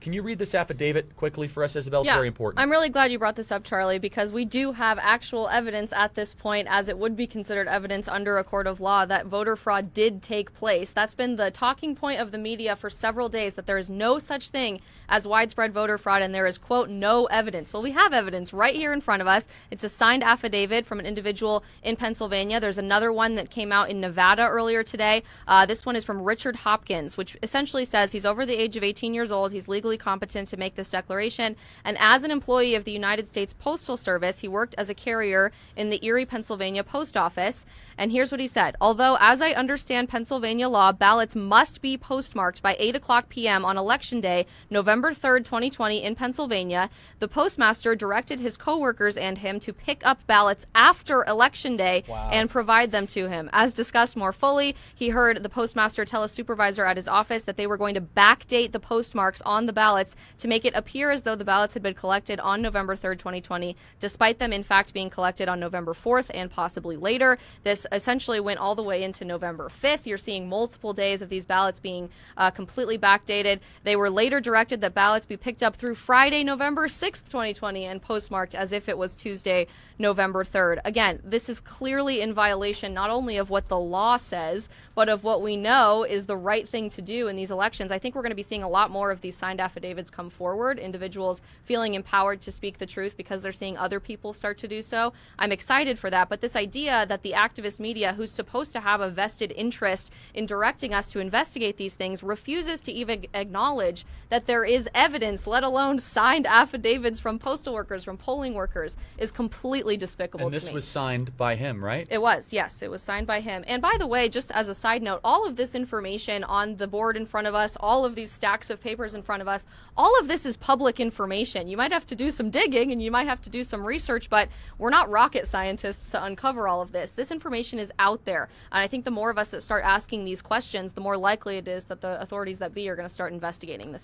Can you read this affidavit quickly for us, Isabel? It's Yeah, very important. I'm really glad you brought this up, Charlie, because we do have actual evidence at this point, as it would be considered evidence under a court of law, that voter fraud did take place. That's been the talking point of the media for several days, that there is no such thing as widespread voter fraud, and there is, quote, no evidence. Well, we have evidence right here in front of us. It's a signed affidavit from an individual in Pennsylvania. There's another one that came out in Nevada earlier today. This one is from Richard Hopkins, which essentially says he's over the age of 18 years old. He's legally competent to make this declaration. And as an employee of the United States Postal Service, he worked as a carrier in the Erie, Pennsylvania post office. And here's what he said. Although, as I understand Pennsylvania law, ballots must be postmarked by 8 o'clock p.m. on Election Day, November 3rd, 2020, in Pennsylvania, the postmaster directed his coworkers and him to pick up ballots after Election Day and provide them to him. As discussed more fully, he heard the postmaster tell a supervisor at his office that they were going to backdate the postmarks on the ballots to make it appear as though the ballots had been collected on November 3rd, 2020, despite them in fact being collected on November 4th and possibly later. This essentially went all the way into November 5th. You're seeing multiple days of these ballots being completely backdated. They were later directed that ballots be picked up through Friday, November 6th, 2020, and postmarked as if it was Tuesday, November 3rd. Again, this is clearly in violation not only of what the law says, but of what we know is the right thing to do in these elections. I think we're going to be seeing a lot more of these signed affidavits come forward, individuals feeling empowered to speak the truth because they're seeing other people start to do so. I'm excited for that, but this idea that the activist media, who's supposed to have a vested interest in directing us to investigate these things, refuses to even acknowledge that there is evidence, let alone signed affidavits from postal workers, from polling workers, is completely despicable to me. And this was signed by him, right? It was, yes. It was signed by him. And by the way, just as a side note, all of this information on the board in front of us, all of these stacks of papers in front of us, all of this is public information. You might have to do some digging and you might have to do some research, but we're not rocket scientists to uncover all of this. This information is out there. And I think the more of us that start asking these questions, the more likely it is that the authorities that be are going to start investigating this.